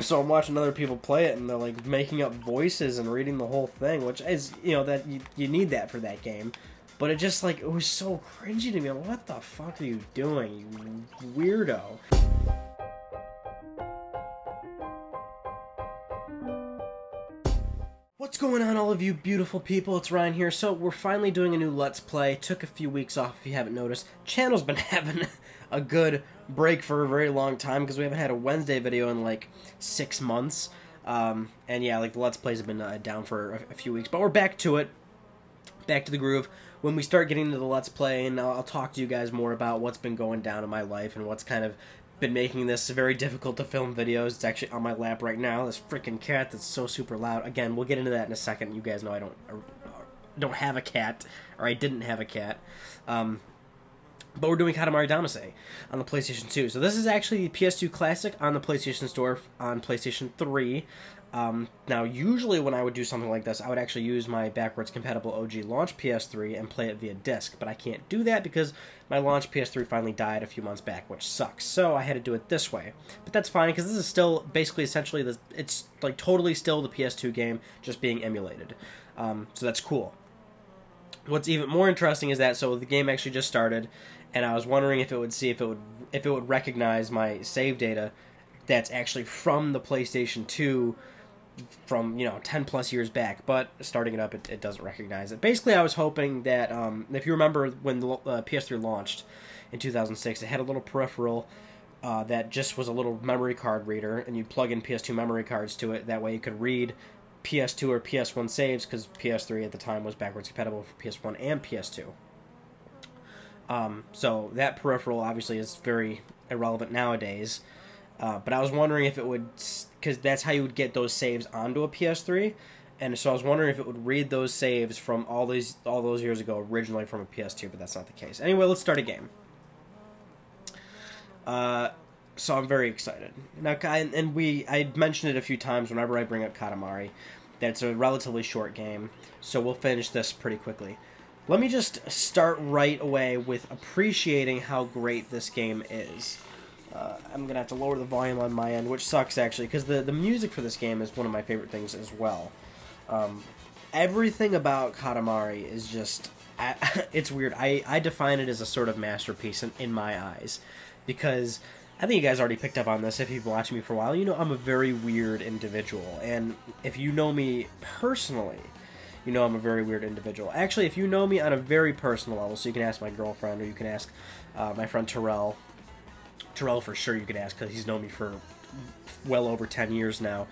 So I'm watching other people play it, and they're like making up voices and reading the whole thing, which is, you know, that you need that for that game. But it just, like, it was so cringy to me. Like, what the fuck are you doing, you weirdo? What's going on, all of you beautiful people? It's Ryan here. So we're finally doing a new Let's Play. Took a few weeks off, if you haven't noticed. Channel's been having a good break for a very long time because we haven't had a Wednesday video in like 6 months. And yeah, like the Let's Plays have been down for a few weeks, but we're back to it. Back to the groove. When we start getting into the Let's Play, and I'll talk to you guys more about what's been going down in my life and what's kind of been making this very difficult to film videos. It's actually on my lap right now. This freaking cat that's so super loud. Again, we'll get into that in a second. You guys know I don't have a cat, or I didn't have a cat. But we're doing Katamari Damacy on the PlayStation 2. So this is actually PS2 Classic on the PlayStation Store on PlayStation 3. Now, usually when I would do something like this, I would actually use my backwards compatible OG launch PS3 and play it via disc, but I can't do that because my launch PS3 finally died a few months back, which sucks. So I had to do it this way. But that's fine because this is still basically essentially it's like totally still the PS2 game just being emulated. So that's cool. What's even more interesting is that the game actually just started, and I was wondering if it would recognize my save data that's actually from the PlayStation 2 from, you know, 10 plus years back, but starting it up, it doesn't recognize it. Basically, I was hoping that, if you remember when the PS3 launched in 2006, it had a little peripheral that just was a little memory card reader, and you'd plug in PS2 memory cards to it. That way you could read PS2 or PS1 saves, because PS3 at the time was backwards compatible for PS1 and PS2. So that peripheral obviously is very irrelevant nowadays. But I was wondering if it would, because that's how you would get those saves onto a PS3, and so I was wondering if it would read those saves from all those years ago, originally from a PS2, but that's not the case. Anyway, let's start a game. So I'm very excited. Now, I mentioned it a few times whenever I bring up Katamari, that it's a relatively short game, so we'll finish this pretty quickly. Let me just start right away with appreciating how great this game is. I'm going to have to lower the volume on my end, which sucks, actually, because the music for this game is one of my favorite things as well. Everything about Katamari is just... it's weird. I define it as a sort of masterpiece in my eyes, because I think you guys already picked up on this if you've been watching me for a while. You know I'm a very weird individual, and if you know me personally, you know I'm a very weird individual. Actually, if you know me on a very personal level, so you can ask my girlfriend, or you can ask my friend Terrell. Terrell for sure you could ask, because he's known me for well over 10 years now.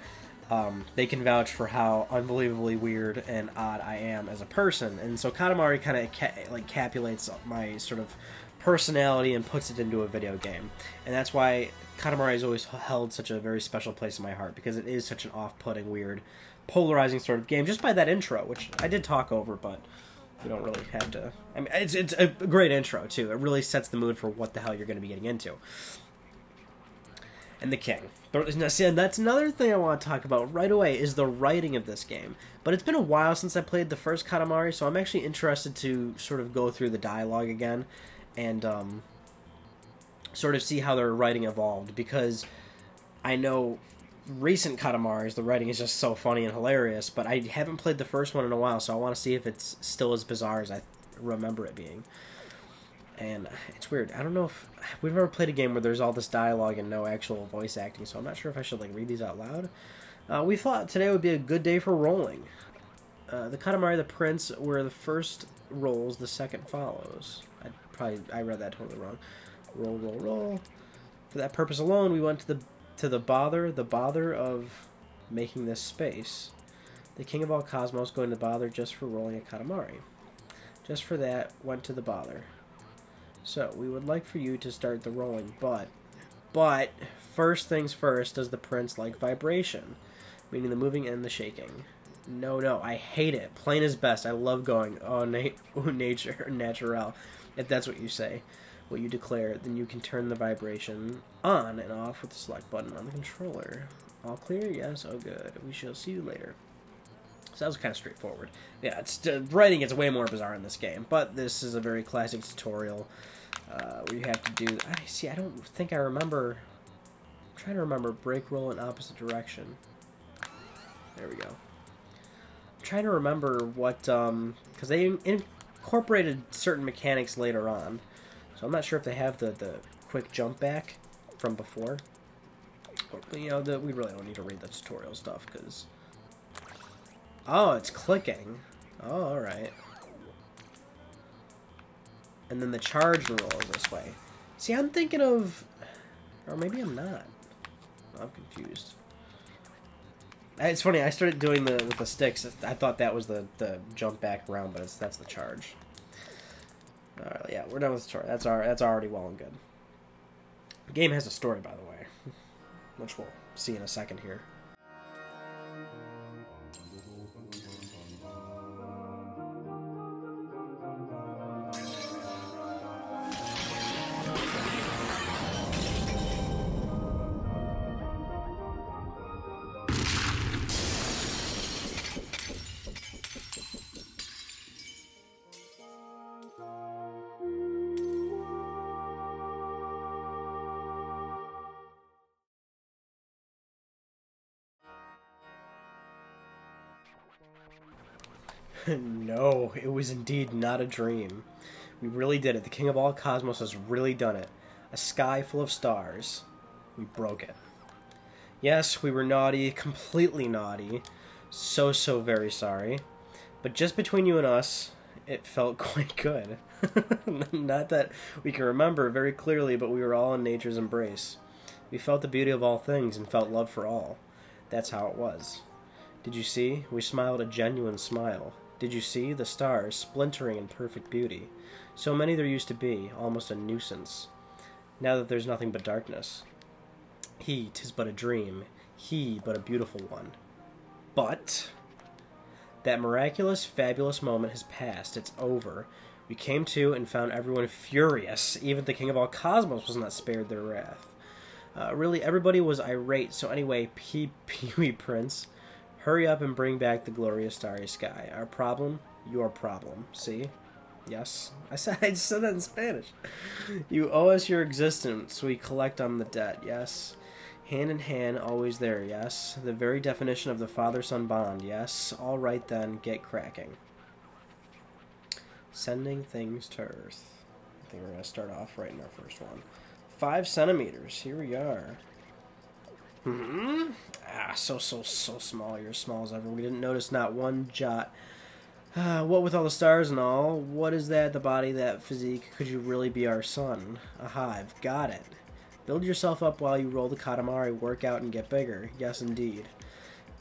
They can vouch for how unbelievably weird and odd I am as a person, and so Katamari kind of capulates my sort of personality and puts it into a video game, and that's why Katamari has always held such a very special place in my heart, because it is such an off-putting, weird, polarizing sort of game, just by that intro, which I did talk over, but we don't really have to... I mean, it's a great intro, too. It really sets the mood for what the hell you're going to be getting into. And the king. Now, see, that's another thing I want to talk about right away, is the writing of this game. But it's been a while since I played the first Katamari, so I'm actually interested to sort of go through the dialogue again, and sort of see how their writing evolved, because I know recent Katamaris, the writing is just so funny and hilarious, but I haven't played the first one in a while, so I want to see if it's still as bizarre as I remember it being. And it's weird. I don't know if we've ever played a game where there's all this dialogue and no actual voice acting, so I'm not sure if I should like read these out loud. We thought today would be a good day for rolling. The Katamari the Prince were the first rolls, the second follows. I read that totally wrong. Roll, roll, roll. For that purpose alone, we went to the bother of making this space. The king of all cosmos going to bother just for rolling a Katamari. Just for that, went to the bother. So, we would like for you to start the rolling, but, first things first, does the prince like vibration? Meaning the moving and the shaking. No, I hate it. Plain is best. I love going, nature, natural, if that's what you say. What you declare, then you can turn the vibration on and off with the select button on the controller. All clear? Yes? Oh, good. We shall see you later. So that was kind of straightforward. Yeah, writing is way more bizarre in this game, but this is a very classic tutorial where you have to do... I don't think I remember trying to remember. Brake roll in opposite direction. There we go. I'm trying to remember what, because they incorporated certain mechanics later on. So I'm not sure if they have the quick jump back from before. But, you know, we really don't need to read the tutorial stuff, because... Oh, it's clicking. Oh, alright. And then the charge roll is this way. See, I'm thinking of... Or maybe I'm not. I'm confused. It's funny, I started doing with the sticks. I thought that was the jump back around, but that's the charge. Alright, yeah, we're done with the story. That's already well and good. The game has a story, by the way, which we'll see in a second here. No, it was indeed not a dream. We really did it. The king of all cosmos has really done it. A sky full of stars. We broke it. Yes, we were naughty, completely naughty. So very sorry. But just between you and us, it felt quite good. Not that we can remember very clearly, but we were all in nature's embrace. We felt the beauty of all things and felt love for all. That's how it was. Did you see? We smiled a genuine smile. Did you see? The stars, splintering in perfect beauty. So many there used to be, almost a nuisance. Now that there's nothing but darkness. He, 'tis but a dream. He, but a beautiful one. But... that miraculous, fabulous moment has passed. It's over. We came to and found everyone furious. Even the king of all cosmos was not spared their wrath. Really, everybody was irate. So anyway, Pee-wee Prince... hurry up and bring back the glorious starry sky. Our problem? Your problem. See? Yes. I just said that in Spanish. You owe us your existence. We collect on the debt. Yes. Hand in hand, always there. Yes. The very definition of the father-son bond. Yes. All right then. Get cracking. Sending things to Earth. I think we're going to start off right in our first one. 5 centimeters. Here we are. So small. You're as small as ever. We didn't notice not one jot. What with all the stars and all? What is that, the body, that physique? Could you really be our son? Aha, I've got it. Build yourself up while you roll the Katamari, work out and get bigger. Yes, indeed.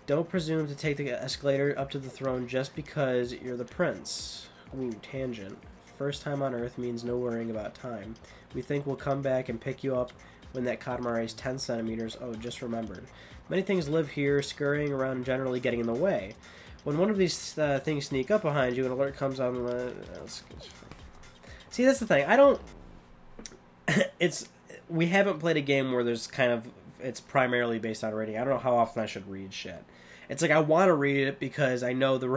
Don't presume to take the escalator up to the throne just because you're the prince. Ooh, tangent. First time on Earth means no worrying about time. We think we'll come back and pick you up when that Katamari is 10 centimeters. Oh, just remembered. Many things live here, scurrying around and generally getting in the way. When one of these things sneak up behind you, an alert comes on the... See, that's the thing. I don't... We haven't played a game where there's kind of... It's primarily based on rating. I don't know how often I should read shit. It's like I want to read it because I know the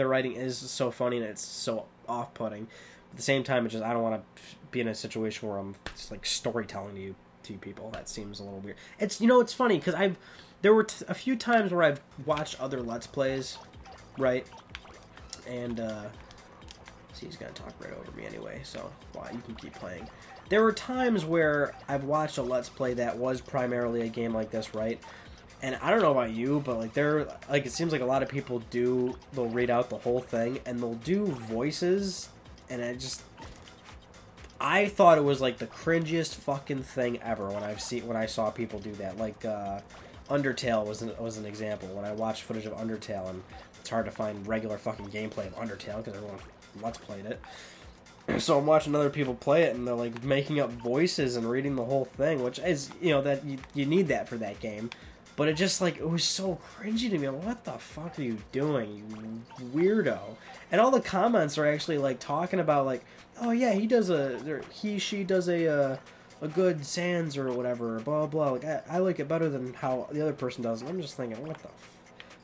writing is so funny and it's so off-putting. At the same time, it's just I don't want to be in a situation where I'm just like storytelling to you people. That seems a little weird. It's, you know, it's funny because there were a few times where I've watched other Let's Plays, right? And see, he's gonna talk right over me anyway, so you can keep playing. There were times where I've watched a Let's Play that was primarily a game like this, right? And I don't know about you, but like it seems like a lot of people they'll read out the whole thing and they'll do voices, and I thought it was like the cringiest fucking thing ever when I saw people do that. Like Undertale was an example. When I watched footage of Undertale, and it's hard to find regular fucking gameplay of Undertale because everyone Let's Played it. So I'm watching other people play it, and they're like making up voices and reading the whole thing, which is, you know, that you need that for that game. But it was so cringy to me. Like, what the fuck are you doing, you weirdo? And all the comments are actually like talking about like, oh yeah, she does a good sans or whatever, blah blah. Like I like it better than how the other person does. And I'm just thinking,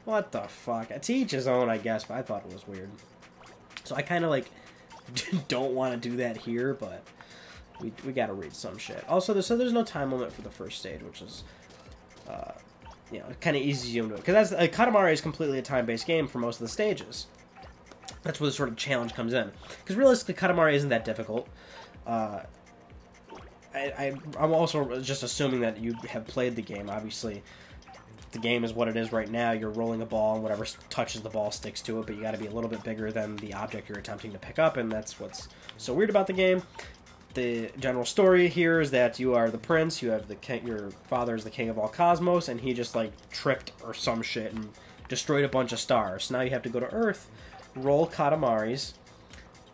what the fuck? To each his own, I guess. But I thought it was weird. So I kind of like don't want to do that here, but we got to read some shit. Also, there's no time limit for the first stage, which is you know, it kind of eases you into it. Because Katamari is completely a time-based game for most of the stages. That's where the sort of challenge comes in. Because realistically, Katamari isn't that difficult. I'm also just assuming that you have played the game. Obviously, the game is what it is right now. You're rolling a ball, and whatever touches the ball sticks to it, but you got to be a little bit bigger than the object you're attempting to pick up, and that's what's so weird about the game. The general story here is that you are the prince, you have the king, your father is the king of all cosmos, and he just, like, tripped or some shit and destroyed a bunch of stars. So now you have to go to Earth, roll Katamaris,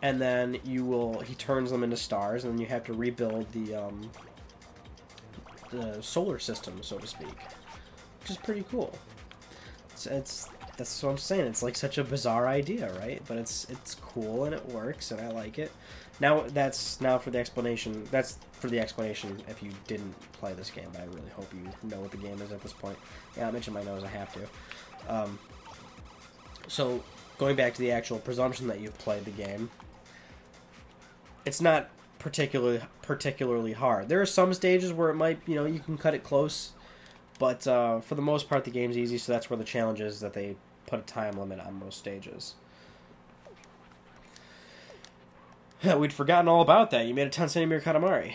and then he turns them into stars, and then you have to rebuild the solar system, so to speak. Which is pretty cool. That's what I'm saying. It's like such a bizarre idea, right? But it's cool and it works and I like it. Now for the explanation. That's for the explanation if you didn't play this game, but I really hope you know what the game is at this point. Yeah, I mentioned my nose, I have to. So going back to the actual presumption that you've played the game, it's not particularly hard. There are some stages where it might, you know, you can cut it close. But for the most part, the game's easy, so that's where the challenge is, that they put a time limit on most stages. We'd forgotten all about that. You made a 10cm Katamari.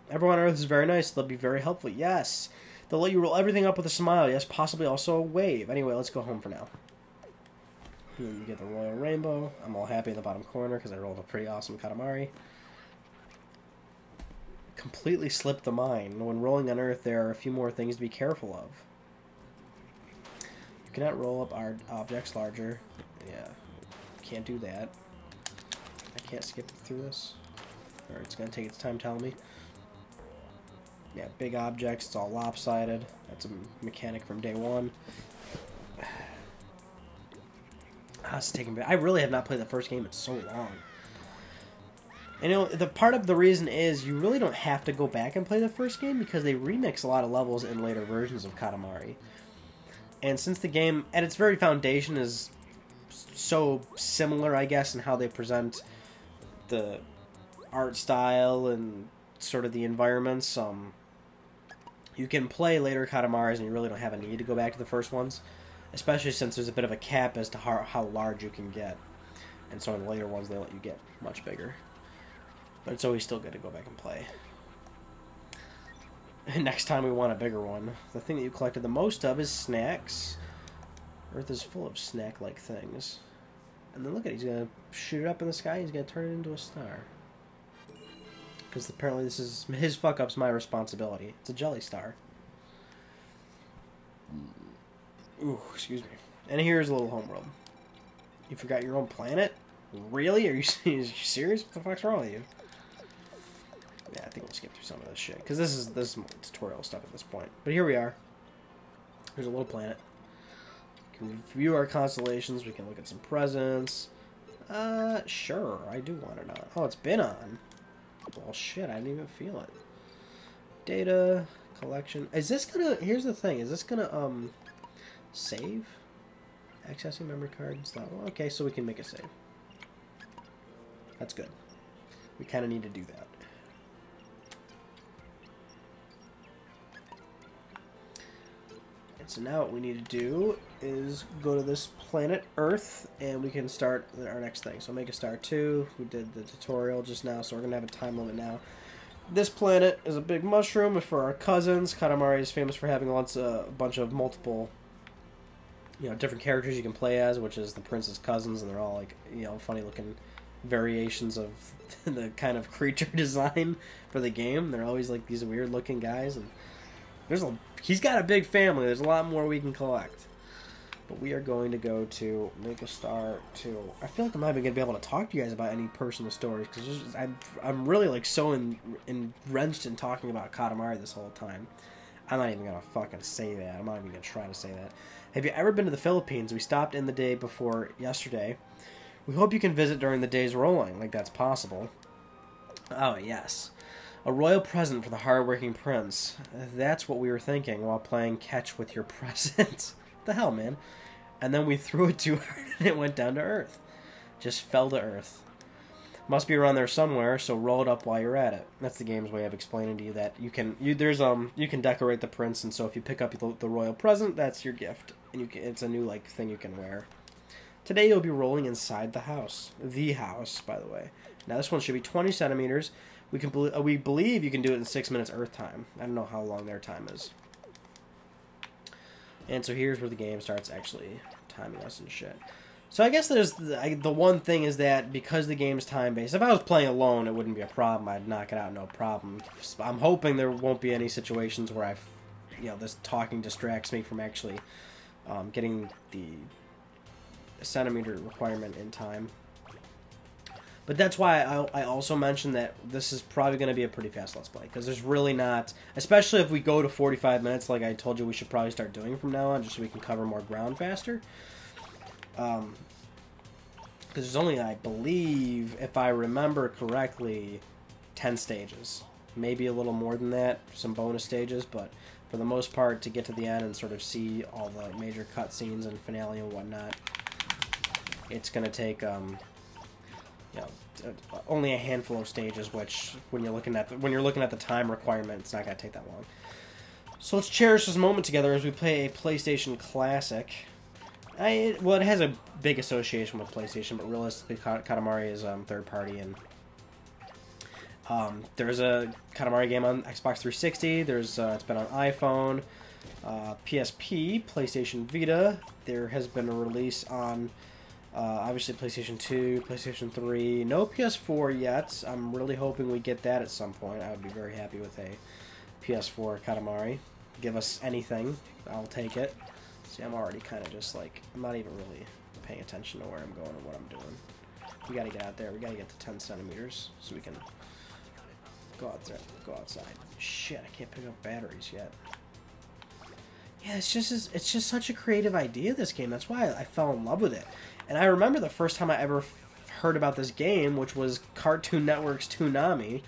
Everyone on Earth is very nice. They'll be very helpful. Yes. They'll let you roll everything up with a smile. Yes, possibly also a wave. Anyway, let's go home for now. And then you get the Royal Rainbow. I'm all happy in the bottom corner because I rolled a pretty awesome Katamari. Completely slipped the mind. When rolling on Earth, there are a few more things to be careful of. You cannot roll up our objects larger. Yeah, can't do that. I can't skip through this. Or it's going to take its time telling me. Yeah, big objects, it's all lopsided. That's a mechanic from day one. It's taking. I really have not played the first game in so long. And, you know, the part of the reason is you really don't have to go back and play the first game because they remix a lot of levels in later versions of Katamari. And since the game, at its very foundation, is so similar, I guess, in how they present the art style and sort of the environments, you can play later Katamaris and you really don't have a need to go back to the first ones, especially since there's a bit of a cap as to how large you can get. And so in the later ones, they let you get much bigger. But it's always still good to go back and play. And next time we want a bigger one. The thing that you collected the most of is snacks. Earth is full of snack-like things. And then look at it, he's going to shoot it up in the sky, he's going to turn it into a star. Because apparently this is, his fuck-up's my responsibility. It's a jelly star. Ooh, excuse me. And here's a little homeworld. You forgot your own planet? Really? Are you serious? What the fuck's wrong with you? Yeah, I think we'll skip through some of this shit. Because this is more tutorial stuff at this point. But here we are. Here's a little planet. We can review our constellations. We can look at some presents. Sure. I do want it on. Oh, it's been on. Well, shit. I didn't even feel it. Data. Collection. Is this gonna... Here's the thing. Is this gonna, save? Accessing memory card and stuff. Well, okay, so we can make a save. That's good. We kind of need to do that. And so now what we need to do is go to this planet Earth and we can start our next thing. So make a star 2. We did the tutorial just now, so we're going to have a time limit now. This planet is a big mushroom for our cousins. Katamari is famous for having a bunch of multiple, you know, different characters you can play as, which is the prince's cousins, and they're all, like, you know, funny looking variations of the kind of creature design for the game. They're always like these weird looking guys, and he's got a big family. There's a lot more we can collect. But we are going to go to make a star 2. I feel like I'm not even going to be able to talk to you guys about any personal stories, because I'm really, like, so enwrenched in talking about Katamari this whole time. I'm not even going to fucking say that. I'm not even going to try to say that. Have you ever been to the Philippines? We stopped in the day before yesterday. We hope you can visit during the days rolling, like that's possible. Oh, yes. A royal present for the hardworking prince. That's what we were thinking while playing catch with your present. What the hell, man? And then we threw it too hard and it went down to Earth. Just fell to Earth. Must be around there somewhere, so roll it up while you're at it. That's the game's way of explaining to you that you can decorate the prince, and so if you pick up the royal present, that's your gift, and it's a new like thing you can wear. Today you'll be rolling inside the house, by the way. Now this one should be 20 centimeters. We believe you can do it in 6 minutes Earth time. I don't know how long their time is. And so here's where the game starts actually timing us and shit. So I guess there's the one thing is that because the game's time-based, if I was playing alone, it wouldn't be a problem. I'd knock it out no problem. I'm hoping there won't be any situations where this talking distracts me from actually getting the centimeter requirement in time. But that's why I also mentioned that this is probably going to be a pretty fast Let's Play, because there's really not, especially if we go to 45 minutes like I told you we should probably start doing from now on, just so we can cover more ground faster. Because there's only, I believe, if I remember correctly, 10 stages. Maybe a little more than that, some bonus stages, but for the most part, to get to the end and sort of see all the major cutscenes and finale and whatnot, it's going to take, only a handful of stages, which, when you're looking at the time requirement, it's not going to take that long. So let's cherish this moment together as we play a PlayStation Classic. Well, it has a big association with PlayStation, but realistically, Katamari is third party, and there's a Katamari game on Xbox 360. It's been on iPhone, PSP, PlayStation Vita. There has been a release on obviously PlayStation 2, PlayStation 3. No PS4 yet. I'm really hoping we get that at some point. I would be very happy with a PS4 Katamari. Give us anything, I'll take it. See, I'm already kind of just like, I'm not even really paying attention to where I'm going or what I'm doing. We gotta get out there. We gotta get to 10 centimeters so we can go out there, go outside. Shit, I can't pick up batteries yet. Yeah, it's just such a creative idea, this game. That's why I fell in love with it. And I remember the first time I ever heard about this game, which was Cartoon Network's Toonami.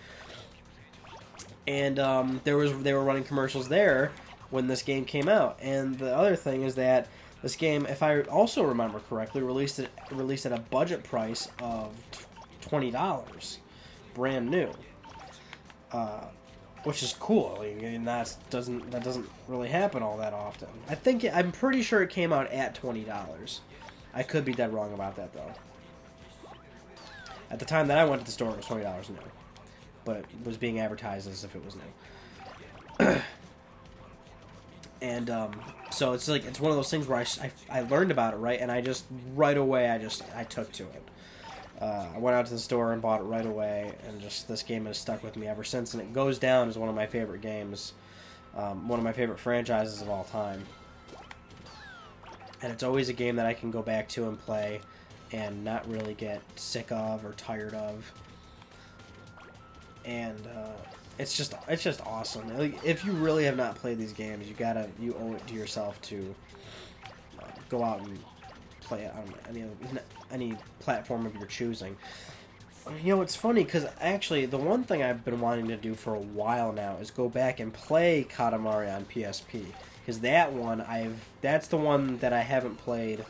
And they were running commercials there when this game came out. And the other thing is that this game, if I also remember correctly, released at a budget price of $20, brand new, which is cool. I mean, that doesn't really happen all that often. I'm pretty sure it came out at $20. I could be dead wrong about that though. At the time that I went to the store, it was $20 new, but it was being advertised as if it was new. And so it's like, it's one of those things where I learned about it, right, and I just right away I took to it. I went out to the store and bought it right away, and just this game has stuck with me ever since, and it goes down as one of my favorite games, one of my favorite franchises of all time. And it's always a game that I can go back to and play and not really get sick of or tired of. And it's just awesome. Like, if you really have not played these games, you owe it to yourself to go out and play it on any platform of your choosing. You know, it's funny because actually the one thing I've been wanting to do for a while now is go back and play Katamari on PSP, because that's the one that I haven't played.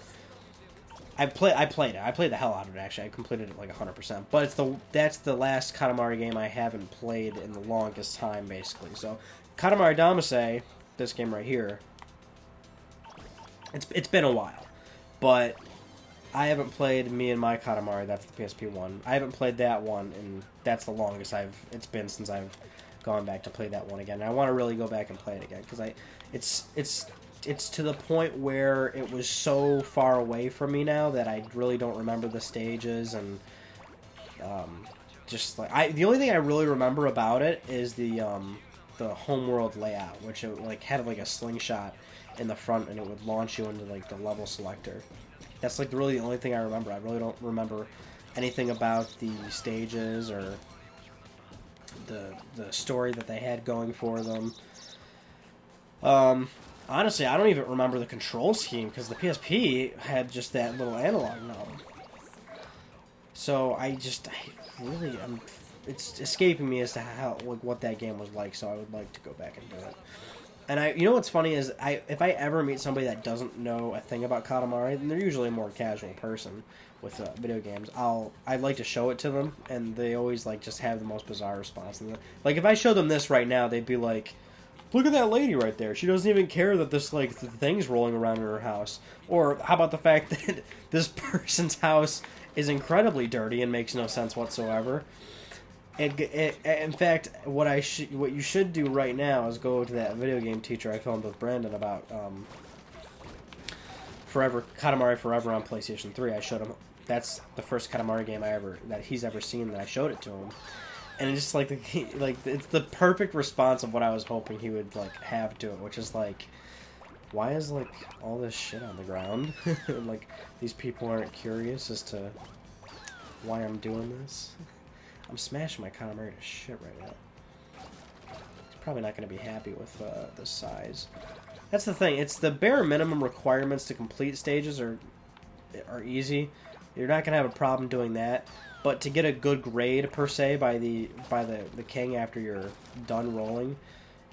I played it. I played the hell out of it, actually. I completed it like 100%. But that's the last Katamari game I haven't played in the longest time, basically. So, Katamari Damacy, this game right here, it's been a while. But I haven't played Me and My Katamari, that's the PSP one. I haven't played that one, and that's the longest it's been since I've gone back to play that one again. And I want to really go back and play it again, because it's to the point where it was so far away from me now that I really don't remember the stages, and just like the only thing I really remember about it is the homeworld layout, which it like had like a slingshot in the front, and it would launch you into like the level selector. That's like really the only thing I remember. I really don't remember anything about the stages or the story that they had going for them. Honestly, I don't even remember the control scheme, because the PSP had just that little analog knob. So it's escaping me as to what that game was like. So I would like to go back and do it. And you know what's funny is if I ever meet somebody that doesn't know a thing about Katamari, then they're usually a more casual person with video games. I'd like to show it to them, and they always like just have the most bizarre response. And like if I showed them this right now, they'd be like, "Look at that lady right there. She doesn't even care that this like thing's rolling around in her house." Or how about the fact that this person's house is incredibly dirty and makes no sense whatsoever? In fact, what you should do right now is go to that video game teacher I filmed with Brandon about Katamari Forever on PlayStation 3. I showed him that's the first Katamari game that he's ever seen, that I showed it to him, and it's just like it's the perfect response of what I was hoping he would like have to it, which is like, why is like all this shit on the ground? Like these people aren't curious as to why I'm doing this. I'm smashing my Katamari to shit right now. He's probably not going to be happy with the size. That's the thing. It's the bare minimum requirements to complete stages are easy. You're not going to have a problem doing that. But to get a good grade per se by the king after you're done rolling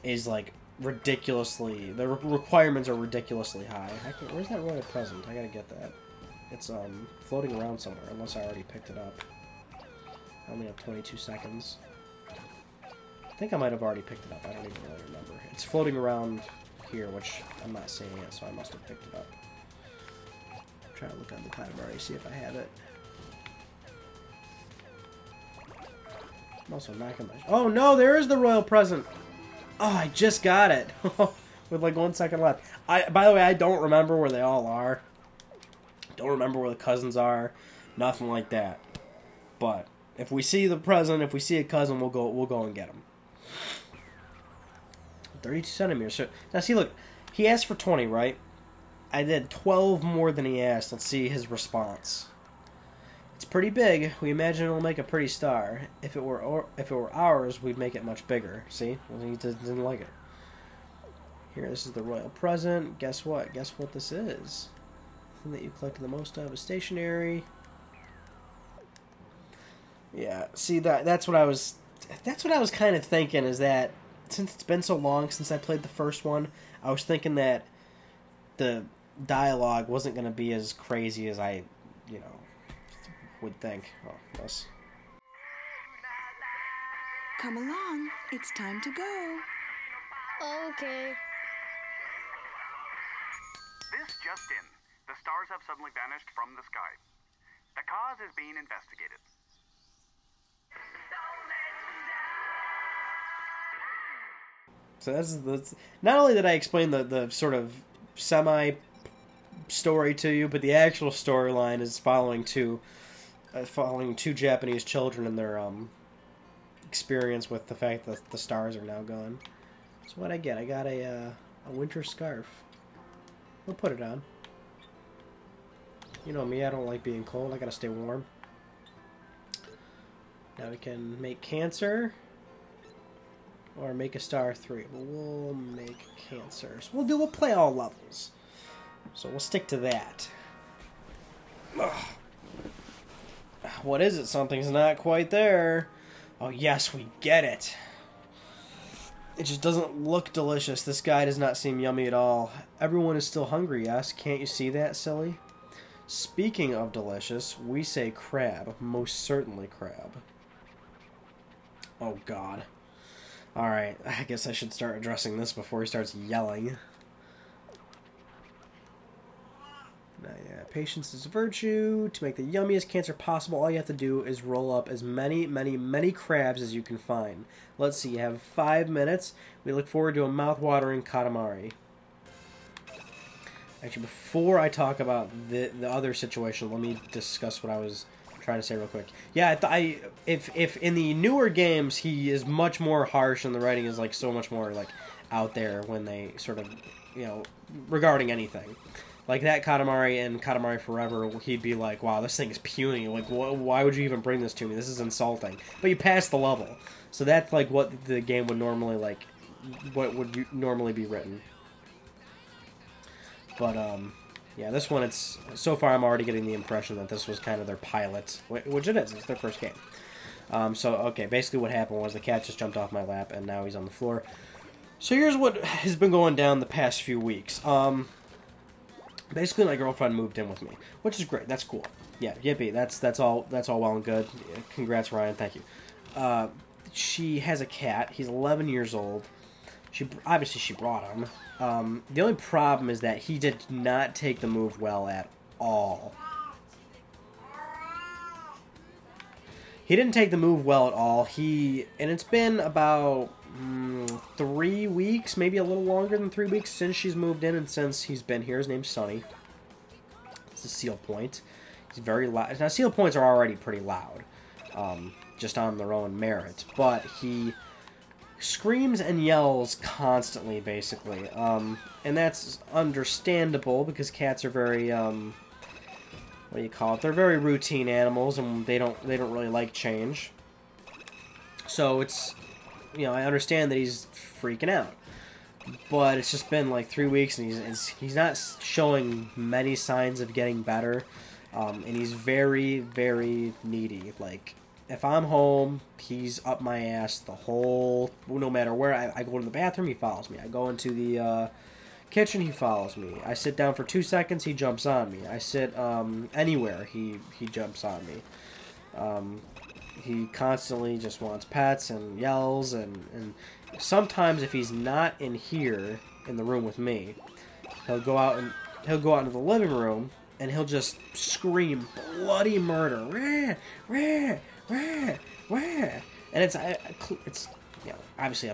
is like ridiculously. The requirements are ridiculously high. Where's that royal present? I gotta get that. It's floating around somewhere unless I already picked it up. I only have 22 seconds. I think I might have already picked it up. I don't even really remember. It's floating around here, which I'm not seeing it, so I must have picked it up. I'm trying to look on the Katamari, see if I have it. I'm also knocking my... Oh no, there is the royal present! Oh, I just got it! With like 1 second left. By the way, I don't remember where they all are. Don't remember where the cousins are. Nothing like that. But... if we see the present, if we see a cousin, we'll go and get him. 32 centimeters. So, now see, look, he asked for 20, right? I did 12 more than he asked. Let's see his response. It's pretty big. We imagine it'll make a pretty star. If it were ours, we'd make it much bigger. See? Well, he didn't like it. Here, this is the royal present. Guess what? Guess what this is? The thing that you collected the most of is stationery. Yeah, see that's what I was kind of thinking, is that since it's been so long since I played the first one, I was thinking that the dialogue wasn't going to be as crazy as I, would think. Oh, yes. Come along, it's time to go. Okay. This just in. The stars have suddenly vanished from the sky. The cause is being investigated. So that's not only did I explain the sort of semi story to you, but the actual storyline is following two Japanese children and their experience with the fact that the stars are now gone. So what I get? I got a winter scarf. We'll put it on. You know me, I don't like being cold. I gotta stay warm. Now we can make Cancer. Or make a star 3. But we'll make Cancer. So we'll play all levels. So we'll stick to that. Ugh. What is it? Something's not quite there. Oh yes, we get it. It just doesn't look delicious. This guy does not seem yummy at all. Everyone is still hungry, yes? Can't you see that, silly? Speaking of delicious, we say crab. Most certainly crab. Oh god. Alright, I guess I should start addressing this before he starts yelling. Now, yeah, patience is a virtue. To make the yummiest Cancer possible, all you have to do is roll up as many crabs as you can find. Let's see, you have 5 minutes. We look forward to a mouth-watering Katamari. Actually, before I talk about the other situation, let me discuss what I was trying to say real quick. Yeah, if in the newer games he is much more harsh and the writing is like so much more like out there when they sort of, regarding anything. Like that Katamari and Katamari Forever, he'd be like, wow, this thing is puny. Like, why would you even bring this to me? This is insulting. But you pass the level. So that's like what the game would normally like, what would normally be written. But, yeah, this one, so far I'm already getting the impression that this was kind of their pilot, which it is. It's their first game. So, okay, basically what happened was the cat just jumped off my lap, and now he's on the floor. So here's what has been going down the past few weeks. Basically, my girlfriend moved in with me, which is great. That's cool. Yeah, yippee. That's all well and good. Congrats, Ryan. Thank you. She has a cat. He's 11 years old. Obviously she brought him. The only problem is that he did not take the move well at all. He didn't take the move well at all. And it's been about 3 weeks, maybe a little longer than 3 weeks since she's moved in and since he's been here. His name's Sonny. It's a seal point. He's very loud. Now, seal points are already pretty loud, just on their own merit, but he screams and yells constantly, basically. And that's understandable because cats are very, what do you call it? They're very routine animals, and they don't really like change. So it's, you know, I understand that he's freaking out. But it's just been like 3 weeks, and he's not showing many signs of getting better. And he's very, very needy. Like, if I'm home, he's up my ass no matter where. I go to the bathroom, he follows me. I go into the kitchen, he follows me. I sit down for 2 seconds, he jumps on me. I sit anywhere, he jumps on me. He constantly just wants pets and yells, and sometimes if he's not in here in the room with me, he'll go out into the living room and he'll just scream bloody murder. Wah, wah, wah, wah. And it's you know, obviously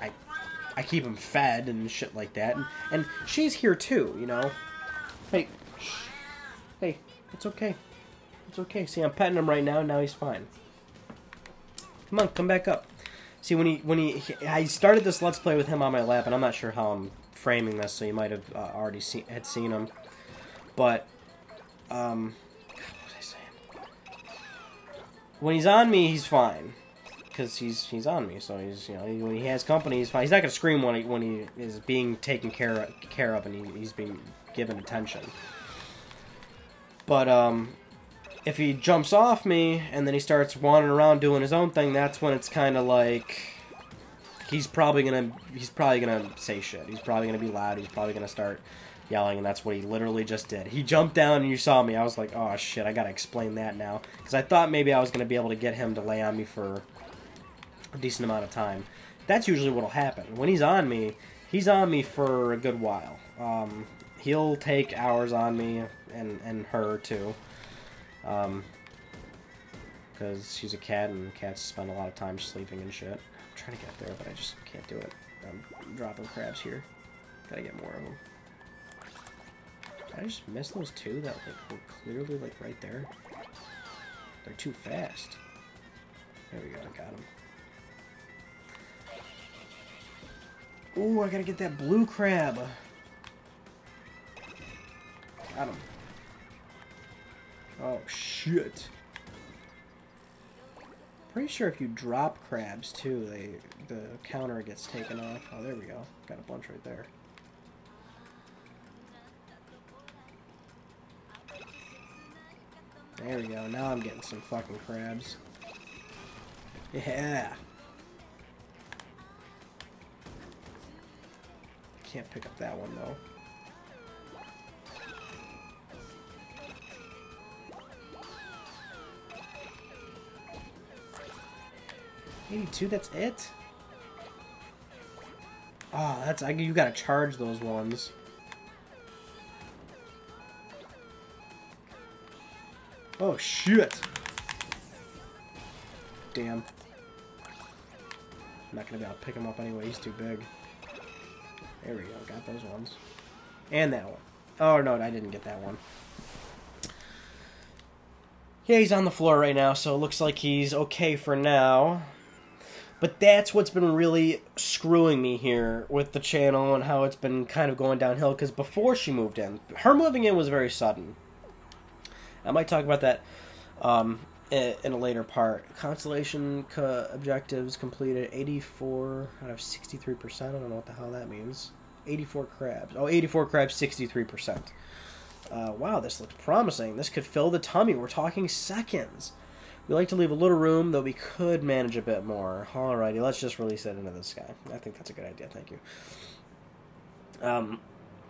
I keep him fed and shit like that, and she's here too, you know. Hey, shh. Hey, it's okay. It's okay. See, I'm petting him right now, and now he's fine. Come on, come back up. See, I started this Let's Play with him on my lap, and I'm not sure how I'm framing this, so you might have already seen him. But, what was I saying? When he's on me, he's fine, because he's on me. So he's, you know, when he has company, he's fine. He's not gonna scream when he is being taken care of and he's being given attention. But if he jumps off me and then he starts wandering around doing his own thing, that's when it's kind of like he's probably gonna say shit. He's probably gonna be loud. He's probably gonna start yelling, and that's what he literally just did. He jumped down and you saw me. I was like, oh shit, I gotta explain that now, because I thought maybe I was gonna be able to get him to lay on me for a decent amount of time. That's usually what'll happen. When he's on me for a good while. He'll take hours on me and her too. Because she's a cat, and cats spend a lot of time sleeping and shit. I'm trying to get there, but I just can't do it. I'm dropping crabs here. Gotta get more of them. Did I just miss those two that like were clearly like right there? They're too fast. There we go, I got them. Ooh, I gotta get that blue crab. Got him. Oh, shit. Pretty sure if you drop crabs, too, the counter gets taken off. Oh, there we go. Got a bunch right there. There we go. Now I'm getting some fucking crabs. Yeah. Can't pick up that one, though. 82, that's it? Oh, you gotta charge those ones. Oh, shit. Damn. I'm not gonna be able to pick him up anyway, he's too big. There we go, got those ones. And that one. Oh, no, I didn't get that one. Yeah, he's on the floor right now, so it looks like he's okay for now. But that's what's been really screwing me here with the channel and how it's been kind of going downhill, because before she moved in, her moving in was very sudden. I might talk about that in a later part. Constellation objectives completed 84 out of 63%. I don't know what the hell that means. 84 crabs. Oh, 84 crabs, 63%. Wow, this looks promising. This could fill the tummy. We're talking seconds. We like to leave a little room, though we could manage a bit more. Alrighty, let's just release it into the sky. I think that's a good idea, thank you.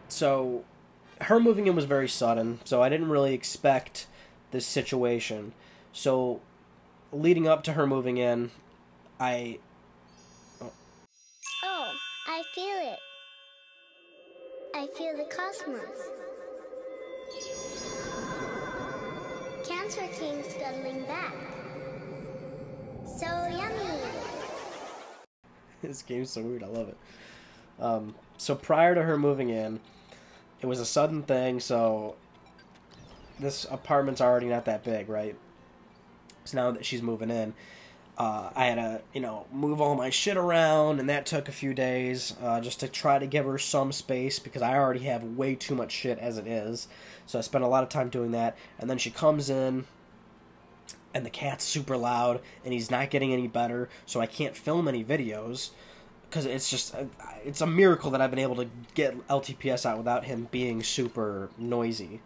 So, her moving in was very sudden, so I didn't really expect this situation. So, leading up to her moving in, Oh, I feel it. I feel the cosmos. Cancer came scuttling back. So yummy. This game's so weird, I love it. So prior to her moving in, it was a sudden thing, so this apartment's already not that big, right? So now that she's moving in, I had to, move all my shit around, and that took a few days, just to try to give her some space, because I already have way too much shit as it is. So I spent a lot of time doing that, and then she comes in, and the cat's super loud, and he's not getting any better, so I can't film any videos, because it's a miracle that I've been able to get LTPS out without him being super noisy.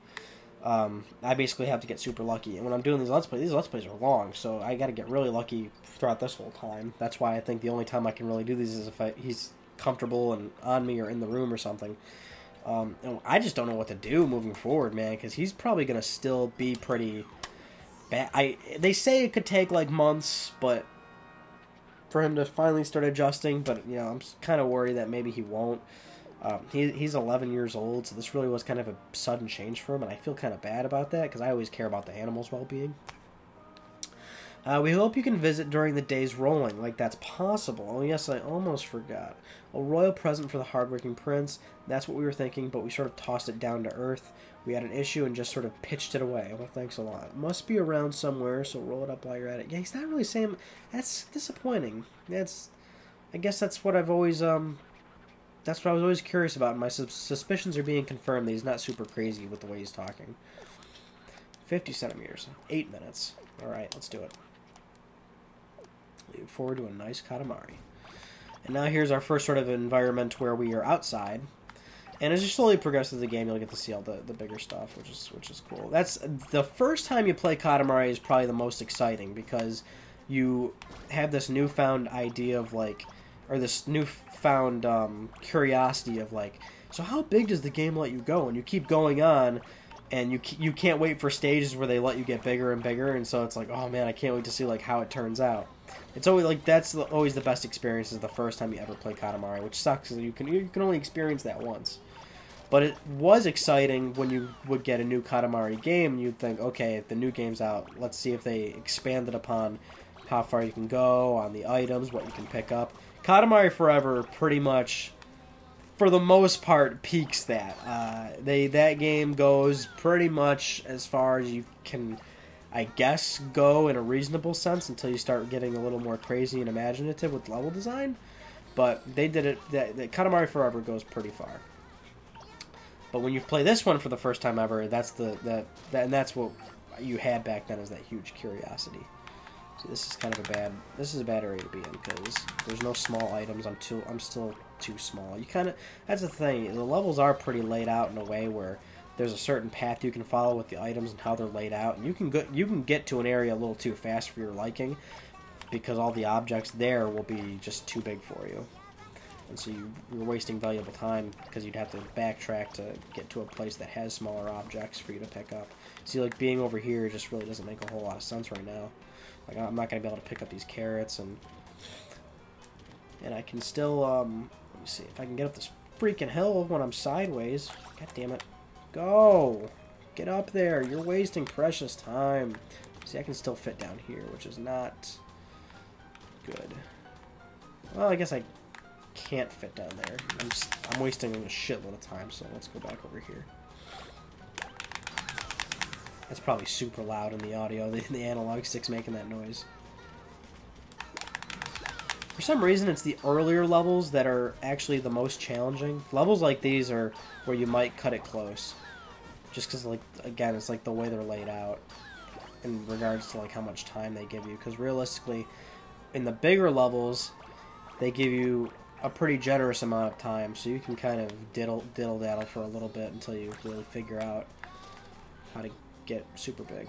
I basically have to get super lucky, and when I'm doing these Let's Plays are long, so I gotta get really lucky throughout this whole time. That's why I think the only time I can really do these is if he's comfortable and on me or in the room or something. And I just don't know what to do moving forward, man, because he's probably gonna still be pretty bad. They say it could take like months, but for him to finally start adjusting, but I'm kind of worried that maybe he won't. He's 11 years old, so this really was kind of a sudden change for him, and I feel kind of bad about that, because I always care about the animals' well-being. We hope you can visit during the days rolling, like that's possible. Oh yes, I almost forgot. A royal present for the hardworking prince. That's what we were thinking, but we sort of tossed it down to earth. We had an issue and just sort of pitched it away. Well, thanks a lot. Must be around somewhere, so roll it up while you're at it. Yeah, he's not really saying... That's disappointing. I guess that's what I've always, that's what I was always curious about. My suspicions are being confirmed that he's not super crazy with the way he's talking. 50 centimeters. 8 minutes. Alright, let's do it. Looking forward to a nice Katamari. And now here's our first sort of environment where we are outside. And as you slowly progress through the game, you'll get to see all the bigger stuff, which is cool. That's the first time you play Katamari is probably the most exciting, because you have this newfound idea of like, or this newfound curiosity of like, so how big does the game let you go? And you keep going on, and you can't wait for stages where they let you get bigger and bigger, and so it's like, oh man, I can't wait to see like how it turns out. It's always like always the best experience is the first time you ever play Katamari, which sucks because you can only experience that once. But it was exciting when you would get a new Katamari game, and you'd think, okay, the new game's out, let's see if they expanded upon how far you can go, on the items, what you can pick up. Katamari Forever pretty much, for the most part, peaks that. That game goes pretty much as far as you can, I guess, go in a reasonable sense until you start getting a little more crazy and imaginative with level design. But they did it. That Katamari Forever goes pretty far. But when you play this one for the first time ever, that's that's what you had back then, is that huge curiosity. So this is kind of a bad area to be in, because there's no small items. I'm still too small. That's the thing. The levels are pretty laid out in a way where there's a certain path you can follow with the items and how they're laid out, and you can get to an area a little too fast for your liking, because all the objects there will be just too big for you. And so you're wasting valuable time, because you'd have to backtrack to get to a place that has smaller objects for you to pick up. See, like, being over here just really doesn't make a whole lot of sense right now. Like, I'm not going to be able to pick up these carrots, and I can still, let me see, if I can get up this freaking hill when I'm sideways. God damn it. Go! Get up there! You're wasting precious time. See, I can still fit down here, which is not good. Well, I guess I can't fit down there. I'm wasting a shitload of time, so let's go back over here. That's probably super loud in the audio, the analog stick's making that noise. For some reason, it's the earlier levels that are actually the most challenging. Levels like these are where you might cut it close. Just because, like, again, it's like the way they're laid out in regards to like how much time they give you. Because realistically, in the bigger levels, they give you a pretty generous amount of time, so you can kind of diddle-daddle for a little bit until you really figure out how to get super big.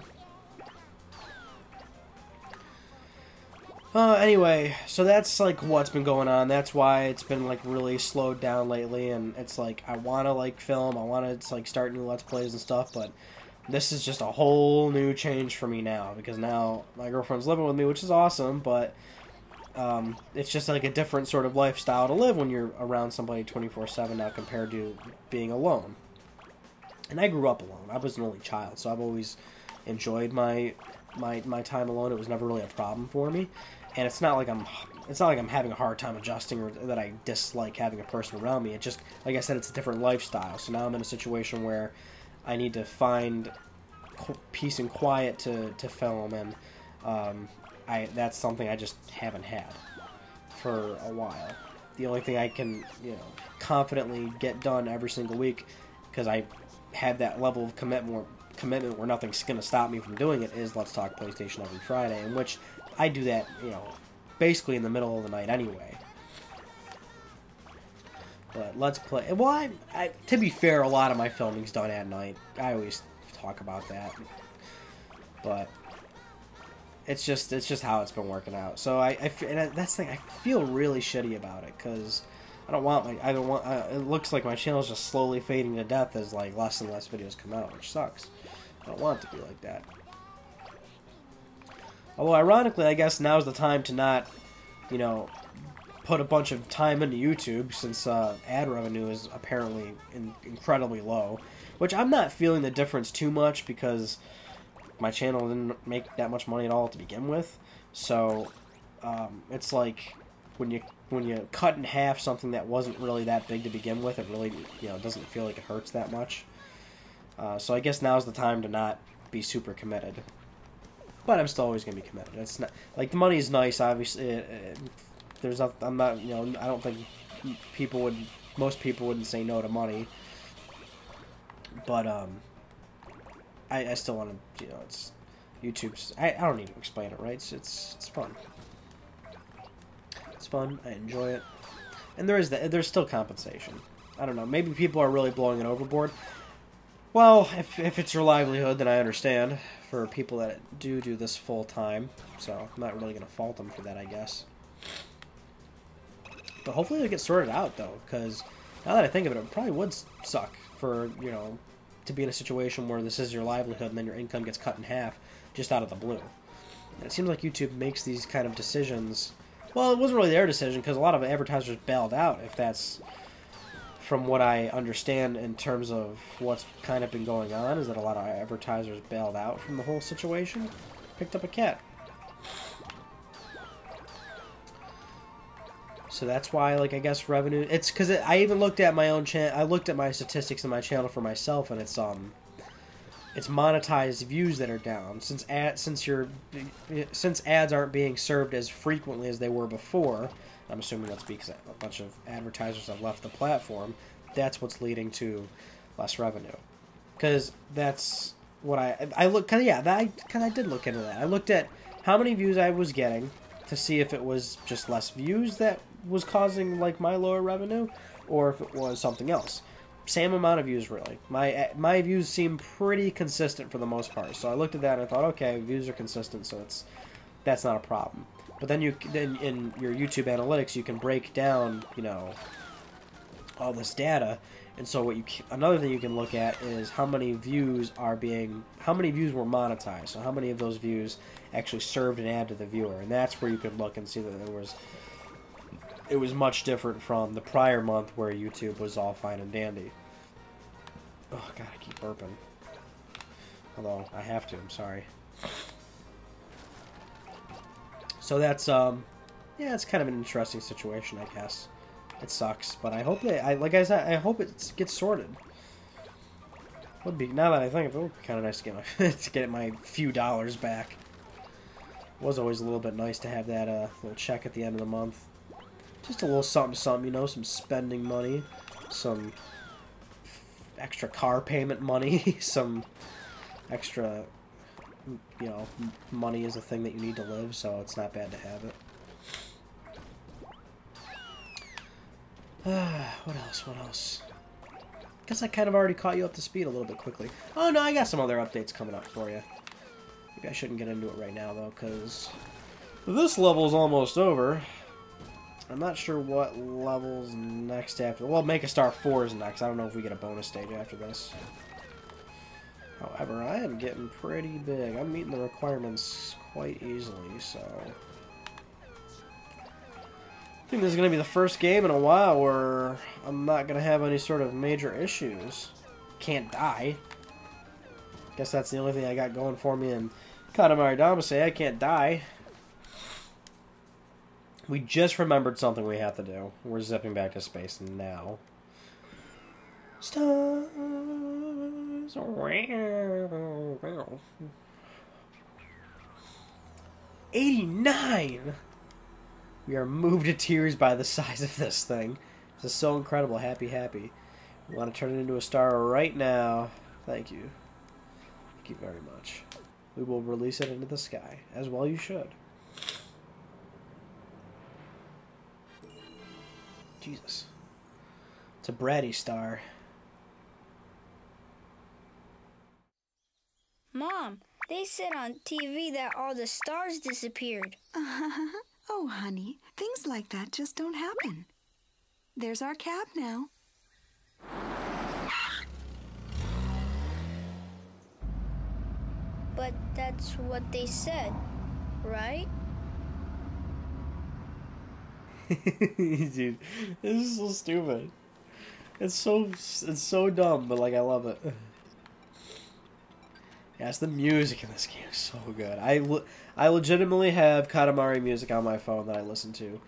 Anyway, so that's like what's been going on. That's why it's been like really slowed down lately, and it's like I want to like film, I want to like start new Let's Plays and stuff, but this is just a whole new change for me now, because now my girlfriend's living with me, which is awesome, but it's just like a different sort of lifestyle to live when you're around somebody 24/7 now compared to being alone. And I grew up alone. I was an only child, so I've always enjoyed my time alone. It was never really a problem for me. And it's not like I'm having a hard time adjusting, or that I dislike having a person around me. It just, like I said, it's a different lifestyle. So now I'm in a situation where I need to find peace and quiet to film, and that's something I just haven't had for a while. The only thing I can, confidently get done every single week, because I have that level of commitment where nothing's going to stop me from doing it, is Let's Talk PlayStation every Friday, in which I do that, basically in the middle of the night anyway. But Let's Play... Well, to be fair, a lot of my filming's done at night. I always talk about that. But it's just how it's been working out. So that's the thing, I feel really shitty about it, because it looks like my channel's just slowly fading to death as like less and less videos come out, which sucks. I don't want it to be like that. Although, ironically, I guess now's the time to not, put a bunch of time into YouTube, since ad revenue is apparently incredibly low. Which I'm not feeling the difference too much, because my channel didn't make that much money at all to begin with. So, it's like, when you cut in half something that wasn't really that big to begin with, it really, doesn't feel like it hurts that much. So I guess now's the time to not be super committed. But I'm still always going to be committed. It's not like the money's nice, obviously. There's not, I'm not, I don't think most people wouldn't say no to money. But I still want to, it's YouTube's. I don't need to explain it, right? It's fun. It's fun. I enjoy it, and there's still compensation. I don't know. Maybe people are really blowing it overboard. Well, if it's your livelihood, then I understand. For people that do this full time, so I'm not really gonna fault them for that, I guess. But hopefully they get sorted out, though, because now that I think of it probably would suck for to be in a situation where this is your livelihood and then your income gets cut in half just out of the blue. And it seems like YouTube makes these kind of decisions. Well, it wasn't really their decision, because a lot of advertisers bailed out, if that's from what I understand in terms of what's kind of been going on, is that a lot of advertisers bailed out from the whole situation. Picked up a cat. So that's why, like, I guess revenue... It's because I even looked at my own channel... I looked at my statistics in my channel for myself, and it's monetized views that are down. Since ads aren't being served as frequently as they were before... I'm assuming that's because a bunch of advertisers have left the platform. That's what's leading to less revenue. Because that's what I did look into that. I looked at how many views I was getting to see if it was just less views that was causing like my lower revenue, or if it was something else. Same amount of views, really. My views seem pretty consistent for the most part. So I looked at that and I thought, okay, views are consistent, so that's not a problem. But then in your YouTube analytics, you can break down, all this data. And so another thing you can look at is how many views were monetized. So how many of those views actually served an ad to the viewer. And that's where you could look and see that it was much different from the prior month where YouTube was all fine and dandy. Oh, God, I keep burping. Although, I have to, I'm sorry. So that's, it's kind of an interesting situation, I guess. It sucks, but I hope like I said, I hope it gets sorted. Would be, now that I think of it, would be kind of nice to get my few dollars back. It was always a little bit nice to have that little check at the end of the month. Just a little something, some spending money, some extra car payment money, some extra... money is a thing that you need to live, so it's not bad to have it. What else? Guess I kind of already caught you up to speed a little bit quickly. Oh, no, I got some other updates coming up for you. Maybe I shouldn't get into it right now, though, because This level's almost over. I'm not sure what level's next after. Well, Make a Star 4 is next. I don't know if we get a bonus stage after this. However, I am getting pretty big. I'm meeting the requirements quite easily, so... I think this is going to be the first game in a while where I'm not going to have any sort of major issues. Can't die. Guess that's the only thing I got going for me in Katamari Damacy. I can't die. We just remembered something we have to do. We're zipping back to space now. Stars. 89! We are moved to tears by the size of this thing. This is so incredible. Happy, happy. We want to turn it into a star right now. Thank you. Thank you very much. We will release it into the sky. As well you should. Jesus. It's a bratty star. Mom, they said on TV that all the stars disappeared. Oh, honey, things like that just don't happen. There's our cab now. But that's what they said, right? Dude, this is so stupid. It's so dumb, but like I love it. Yes, the music in this game is so good. I legitimately have Katamari music on my phone that I listen to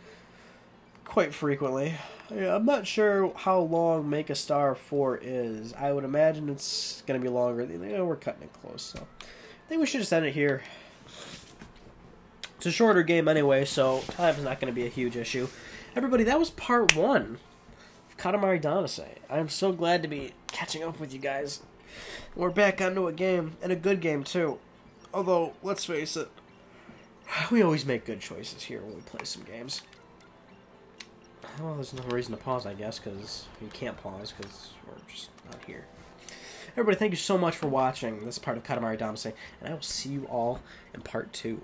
quite frequently. I'm not sure how long Make a Star 4 is. I would imagine it's going to be longer. We're cutting it close, so I think we should just end it here. It's a shorter game anyway, so time's not going to be a huge issue. Everybody, that was part 1 of Katamari Damacy. I'm so glad to be catching up with you guys. We're back onto a game, and a good game too. Although, let's face it, we always make good choices here when we play some games. Well, there's no reason to pause, I guess, because you can't pause, because we're just not here. Everybody, thank you so much for watching this part of Katamari Damacy, and I will see you all in part 2.